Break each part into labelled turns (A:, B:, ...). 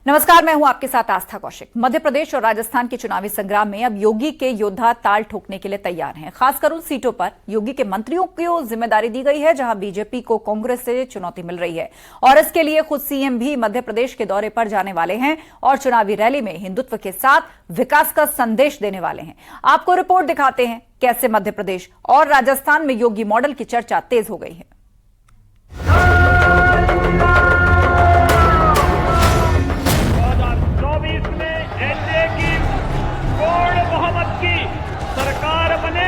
A: नमस्कार, मैं हूं आपके साथ आस्था कौशिक। मध्य प्रदेश और राजस्थान के चुनावी संग्राम में अब योगी के योद्धा ताल ठोकने के लिए तैयार हैं। खासकर उन सीटों पर योगी के मंत्रियों को जिम्मेदारी दी गई है जहां बीजेपी को कांग्रेस से चुनौती मिल रही है और इसके लिए खुद सीएम भी मध्य प्रदेश के दौरे पर जाने वाले हैं और चुनावी रैली में हिंदुत्व के साथ विकास का संदेश देने वाले हैं। आपको रिपोर्ट दिखाते हैं कैसे मध्य प्रदेश और राजस्थान में योगी मॉडल की चर्चा तेज हो गई है।
B: 2024 में एनडीए की पूर्ण बहुमत की सरकार बने।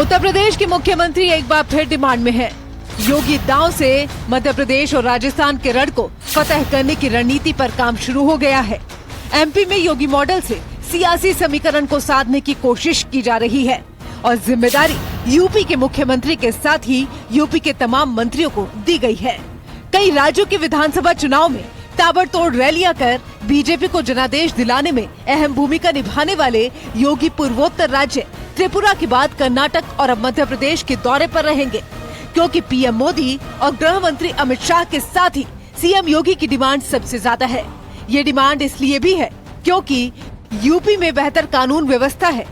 C: उत्तर प्रदेश के मुख्यमंत्री एक बार फिर डिमांड में हैं। योगी दांव से मध्य प्रदेश और राजस्थान के रण को फतह करने की रणनीति पर काम शुरू हो गया है। एमपी में योगी मॉडल से सियासी समीकरण को साधने की कोशिश की जा रही है और जिम्मेदारी यूपी के मुख्यमंत्री के साथ ही यूपी के तमाम मंत्रियों को दी गई है। कई राज्यों के विधानसभा चुनाव में ताबड़तोड़ रैलियां कर बीजेपी को जनादेश दिलाने में अहम भूमिका निभाने वाले योगी पूर्वोत्तर राज्य त्रिपुरा के बाद कर्नाटक और अब मध्य प्रदेश के दौरे पर रहेंगे, क्योंकि पीएम मोदी और गृह मंत्री अमित शाह के साथ ही सीएम योगी की डिमांड सबसे ज्यादा है। ये डिमांड इसलिए भी है क्योंकि यूपी में बेहतर कानून व्यवस्था है।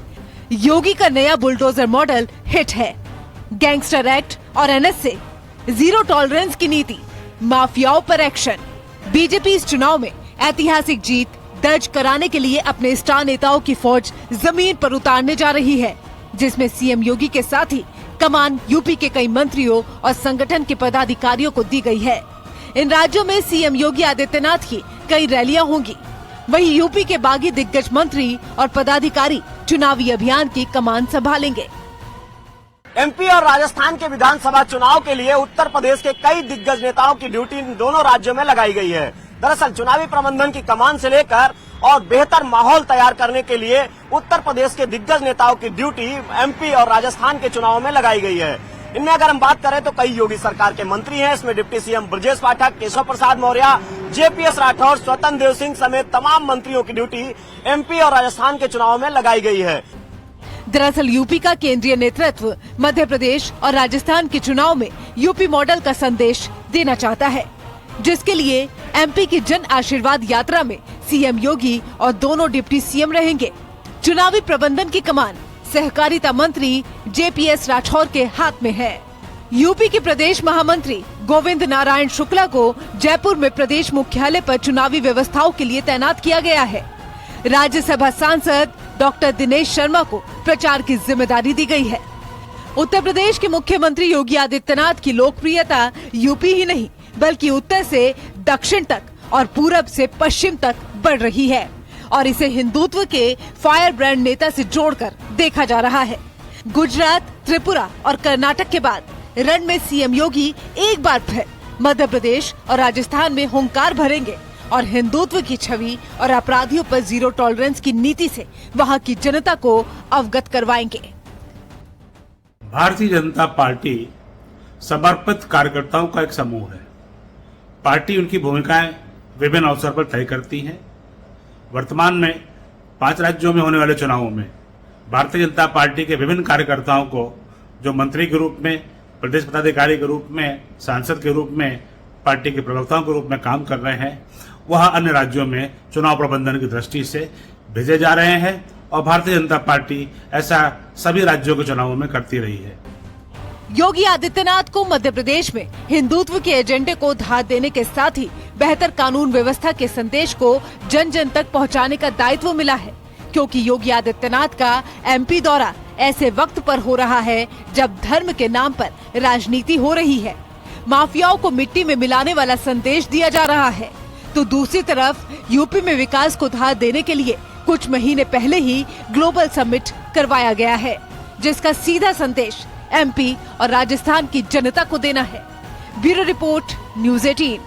C: योगी का नया बुलडोजर मॉडल हिट है। गैंगस्टर एक्ट और एनएसए, जीरो टॉलरेंस की नीति, माफियाओं पर एक्शन। बीजेपी इस चुनाव में ऐतिहासिक जीत दर्ज कराने के लिए अपने स्टार नेताओं की फौज जमीन पर उतारने जा रही है, जिसमें सीएम योगी के साथ ही कमान यूपी के कई मंत्रियों और संगठन के पदाधिकारियों को दी गई है। इन राज्यों में सीएम योगी आदित्यनाथ की कई रैलियां होंगी। वहीं यूपी के बागी दिग्गज मंत्री और पदाधिकारी चुनावी अभियान की कमान संभालेंगे।
D: एमपी और राजस्थान के विधानसभा चुनाव के लिए उत्तर प्रदेश के कई दिग्गज नेताओं की ड्यूटी इन दोनों राज्यों में लगाई गई है। दरअसल चुनावी प्रबंधन की कमान से लेकर और बेहतर माहौल तैयार करने के लिए उत्तर प्रदेश के दिग्गज नेताओं की ड्यूटी एमपी और राजस्थान के चुनाव में लगाई गई है। इनमें अगर हम बात करें तो कई योगी सरकार के मंत्री हैं। इसमें deputy CM Brajesh Pathak, Keshav Prasad Maurya, JPS Rathore, स्वतंत्र देव सिंह समेत तमाम मंत्रियों की ड्यूटी एमपी और राजस्थान के चुनाव में लगाई गई है।
C: दरअसल यूपी का केंद्रीय नेतृत्व मध्य प्रदेश और राजस्थान के चुनाव में यूपी मॉडल का संदेश देना चाहता है, जिसके लिए एमपी की जन आशीर्वाद यात्रा में सीएम योगी और दोनों डिप्टी सीएम रहेंगे। चुनावी प्रबंधन की कमान सहकारिता मंत्री जेपीएस राठौर के हाथ में है। यूपी के प्रदेश महामंत्री गोविंद नारायण शुक्ला को जयपुर में प्रदेश मुख्यालय पर चुनावी व्यवस्थाओं के लिए तैनात किया गया है। राज्यसभा सांसद डॉक्टर दिनेश शर्मा को प्रचार की जिम्मेदारी दी गई है। उत्तर प्रदेश के मुख्यमंत्री योगी आदित्यनाथ की लोकप्रियता यूपी ही नहीं बल्कि उत्तर से दक्षिण तक और पूरब से पश्चिम तक बढ़ रही है और इसे हिंदुत्व के फायर ब्रांड नेता से जोड़कर देखा जा रहा है। गुजरात, त्रिपुरा और कर्नाटक के बाद रण में सीएम योगी एक बार फिर मध्य प्रदेश और राजस्थान में हुंकार भरेंगे और हिंदुत्व की छवि और अपराधियों पर जीरो टॉलरेंस की नीति से वहां की जनता को अवगत करवाएंगे।
E: भारतीय जनता पार्टी समर्पित कार्यकर्ताओं का एक समूह है। पार्टी उनकी भूमिकाएं विभिन्न अवसर पर तय करती है। वर्तमान में 5 राज्यों में होने वाले चुनावों में भारतीय जनता पार्टी के विभिन्न कार्यकर्ताओं को जो मंत्री के रूप में, प्रदेश पदाधिकारी के रूप में, सांसद के रूप में, पार्टी के प्रवक्ताओं के रूप में काम कर रहे हैं, वह अन्य राज्यों में चुनाव प्रबंधन की दृष्टि से भेजे जा रहे हैं और भारतीय जनता पार्टी ऐसा सभी राज्यों के चुनावों में करती रही है।
C: योगी आदित्यनाथ को मध्य प्रदेश में हिंदुत्व के एजेंडे को धार देने के साथ ही बेहतर कानून व्यवस्था के संदेश को जन जन तक पहुंचाने का दायित्व मिला है, क्योंकि योगी आदित्यनाथ का एमपी दौरा ऐसे वक्त पर हो रहा है जब धर्म के नाम पर राजनीति हो रही है, माफियाओं को मिट्टी में मिलाने वाला संदेश दिया जा रहा है। तो दूसरी तरफ यूपी में विकास को धार देने के लिए कुछ महीने पहले ही ग्लोबल समिट करवाया गया है, जिसका सीधा संदेश एमपी और राजस्थान की जनता को देना है। Bureau report, news 18।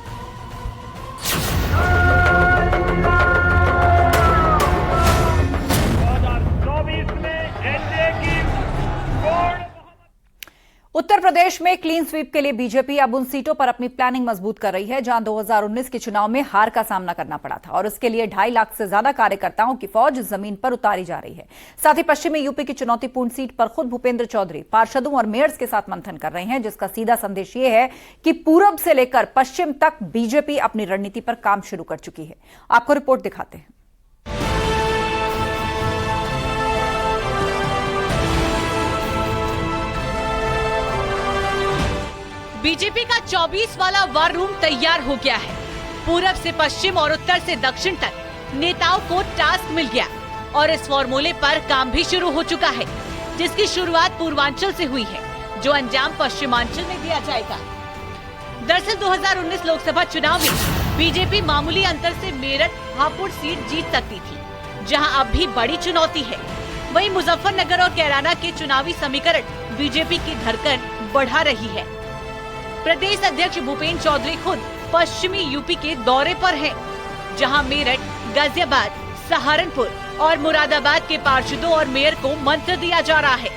A: Uttar Pradesh में क्लीन स्वीप के लिए बीजेपी अब उन सीटों पर अपनी प्लानिंग मजबूत कर रही है जहां 2019 के चुनाव में हार का सामना करना पड़ा था और उसके लिए 2.5 लाख से ज्यादा कार्यकर्ताओं की फौज जमीन पर उतारी जा रही है। साथ ही पश्चिमी यूपी की चुनौतीपूर्ण सीट पर खुद भूपेंद्र चौधरी पार्षदों और मेयर्स के साथ मंथन कर रहे हैं, जिसका सीधा संदेश यह है कि पूरब से लेकर पश्चिम तक बीजेपी अपनी रणनीति पर काम शुरू कर चुकी है। आपको रिपोर्ट दिखाते हैं।
C: बीजेपी का 24 वाला वार रूम तैयार हो गया है। पूरब से पश्चिम और उत्तर से दक्षिण तक नेताओं को टास्क मिल गया और इस फॉर्मूले पर काम भी शुरू हो चुका है, जिसकी शुरुआत पूर्वांचल से हुई है, जो अंजाम पश्चिमांचल में दिया जाएगा। दरअसल 2019 लोकसभा चुनाव में बीजेपी मामूली अंतर से मेरठ हापुड़ सीट जीत सकती थी, जहां अब भी बड़ी चुनौती है। वहीं मुजफ्फरनगर और कैराना के चुनावी समीकरण बीजेपी की धड़कन बढ़ा रही है। प्रदेश अध्यक्ष भूपेंद्र चौधरी खुद पश्चिमी यूपी के दौरे पर हैं, जहां मेरठ, गाजियाबाद, सहारनपुर और मुरादाबाद के पार्षदों और मेयर को मंत्र दिया जा रहा है।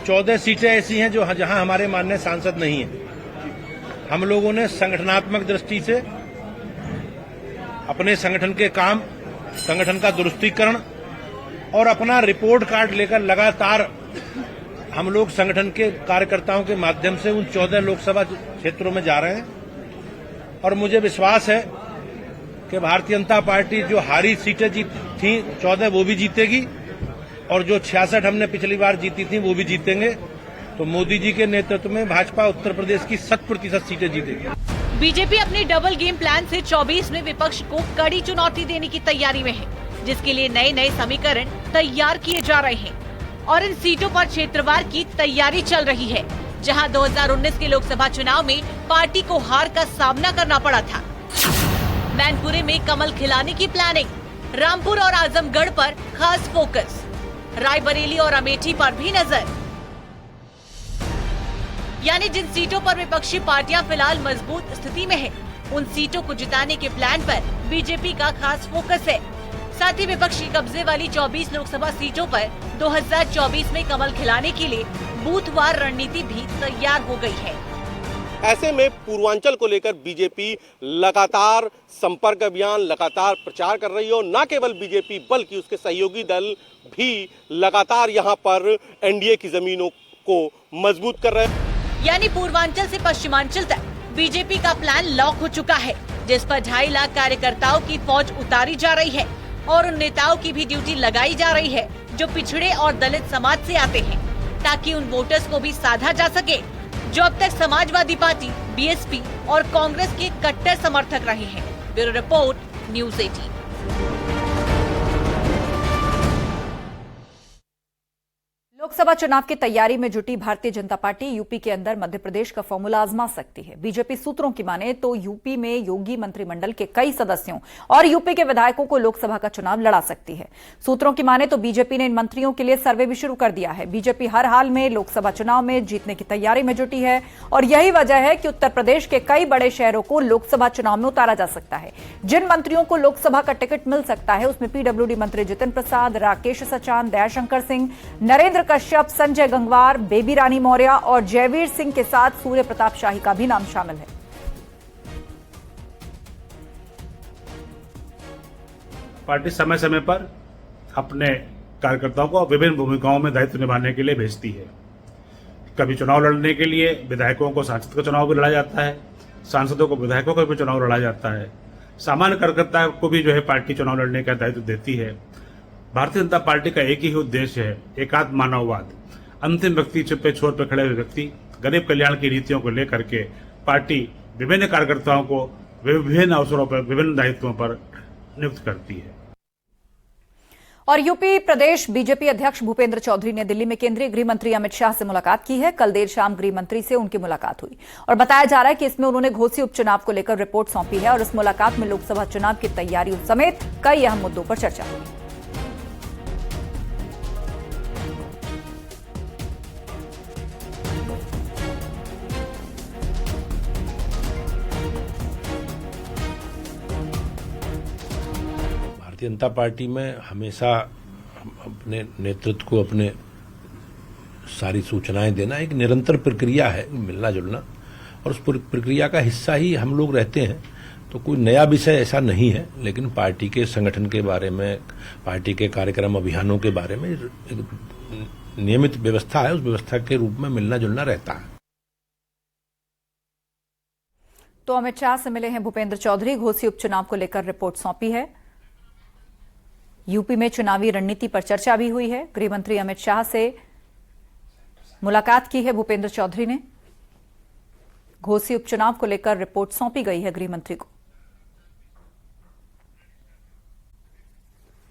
F: 14 सीटें ऐसी हैं जो जहां हमारे माननीय सांसद नहीं है। हम लोगों ने संगठनात्मक दृष्टि से अपने संगठन के काम, संगठन का दुरुस्तीकरण और अपना रिपोर्ट कार्ड लेकर लगातार हम लोग संगठन के कार्यकर्ताओं के माध्यम से उन 14 लोकसभा क्षेत्रों में जा रहे हैं और मुझे विश्वास है कि भारतीय जनता पार्टी जो हारी सीटें जीती थी 14 वो भी जीतेगी और जो 66 हमने पिछली बार जीती थी वो भी जीतेंगे। तो मोदी जी के नेतृत्व में भाजपा उत्तर प्रदेश की 100% सीटें जीतेगी।
C: बीजेपी अपने डबल गेम प्लान से 24 में विपक्ष को कड़ी चुनौती देने की तैयारी में है, जिसके लिए नए नए समीकरण तैयार किए जा रहे हैं और इन सीटों पर क्षेत्रवार की तैयारी चल रही है, जहां 2019 के लोकसभा चुनाव में पार्टी को हार का सामना करना पड़ा था। मैनपुरी में कमल खिलाने की प्लानिंग, रामपुर और आजमगढ़ पर खास फोकस, रायबरेली और अमेठी पर भी नजर। यानी जिन सीटों पर विपक्षी पार्टियां फिलहाल मजबूत स्थिति में हैं, उन सीटों को जिताने के प्लान पर बीजेपी का खास फोकस है। साथ ही विपक्षी कब्जे वाली 24 लोकसभा सीटों पर 2024 में कमल खिलाने के लिए बूथवार रणनीति भी तैयार हो गई है।
G: ऐसे में पूर्वांचल को लेकर बीजेपी लगातार संपर्क अभियान, लगातार प्रचार कर रही है और न केवल बीजेपी बल्कि उसके सहयोगी दल भी लगातार यहां पर एनडीए की जमीनों को मजबूत कर रहे हैं।
C: यानी पूर्वांचल से पश्चिमांचल तक बीजेपी का प्लान लॉक हो चुका है, जिस पर 2.5 लाख कार्यकर्ताओं की फौज उतारी जा रही है और उन नेताओं की भी ड्यूटी लगाई जा रही है जो पिछड़े और दलित समाज से आते हैं, ताकि उन वोटर्स को भी साधा जा सके जो अब तक समाजवादी पार्टी, बीएसपी और कांग्रेस के कट्टर समर्थक रहे हैं। Bureau report, news 18।
A: लोकसभा चुनाव की तैयारी में जुटी भारतीय जनता पार्टी यूपी के अंदर मध्य प्रदेश का फॉर्मूला आजमा सकती है। बीजेपी सूत्रों की माने तो यूपी में योगी मंत्रिमंडल के कई सदस्यों और यूपी के विधायकों को लोकसभा का चुनाव लड़ा सकती है। सूत्रों की माने तो बीजेपी ने इन मंत्रियों के लिए सर्वे भी शुरू कर दिया है। बीजेपी हर हाल में लोकसभा चुनाव में जीतने की तैयारी में जुटी है और यही वजह है कि उत्तर प्रदेश के कई बड़े शहरों को लोकसभा चुनाव में उतारा जा सकता है। जिन मंत्रियों को लोकसभा का टिकट मिल सकता है उसमें पीडब्ल्यूडी मंत्री जितिन प्रसाद, राकेश सचान, दयाशंकर सिंह, नरेंद्र कश्यप, संजय गंगवार, बेबी रानी मौर्य और जयवीर सिंह के साथ सूर्य प्रताप शाही का भी नाम शामिल है।
E: पार्टी समय समय पर अपने कार्यकर्ताओं को विभिन्न भूमिकाओं में दायित्व निभाने के लिए भेजती है। कभी चुनाव लड़ने के लिए विधायकों को सांसद का चुनाव भी लड़ा जाता है, सांसदों को विधायकों का भी चुनाव लड़ा जाता है। सामान्य कार्यकर्ता को भी जो है पार्टी चुनाव लड़ने का दायित्व देती है। भारतीय जनता पार्टी का एक ही उद्देश्य है, एकात्म मानववाद। अंतिम व्यक्ति पे छोर पर खड़े हुए व्यक्ति, गरीब कल्याण की नीतियों को लेकर के पार्टी विभिन्न कार्यकर्ताओं को विभिन्न अवसरों पर, विभिन्न दायित्वों पर नियुक्त करती है।
A: और यूपी प्रदेश बीजेपी अध्यक्ष भूपेंद्र चौधरी ने दिल्ली में केंद्रीय गृह मंत्री अमित शाह से मुलाकात की है। कल देर शाम गृह मंत्री से उनकी मुलाकात हुई और बताया जा रहा है कि इसमें उन्होंने घोसी उपचुनाव को लेकर रिपोर्ट सौंपी है और इस मुलाकात में लोकसभा चुनाव की तैयारियों समेत कई अहम मुद्दों पर चर्चा हुई।
F: भारतीय जनता पार्टी में हमेशा हम अपने नेतृत्व को अपने सारी सूचनाएं देना एक निरंतर प्रक्रिया है, मिलना जुलना, और उस प्रक्रिया का हिस्सा ही हम लोग रहते हैं। तो कोई नया विषय ऐसा नहीं है, लेकिन पार्टी के संगठन के बारे में, पार्टी के कार्यक्रम अभियानों के बारे में एक नियमित व्यवस्था है, उस व्यवस्था के रूप में मिलना जुलना रहता है।
A: तो अमित शाह से मिले हैं भूपेंद्र चौधरी, घोसी उपचुनाव को लेकर रिपोर्ट सौंपी है। यूपी में चुनावी रणनीति पर चर्चा भी हुई है। गृह मंत्री अमित शाह से मुलाकात की है भूपेंद्र चौधरी ने। घोसी उपचुनाव को लेकर रिपोर्ट सौंपी गई है गृह मंत्री को।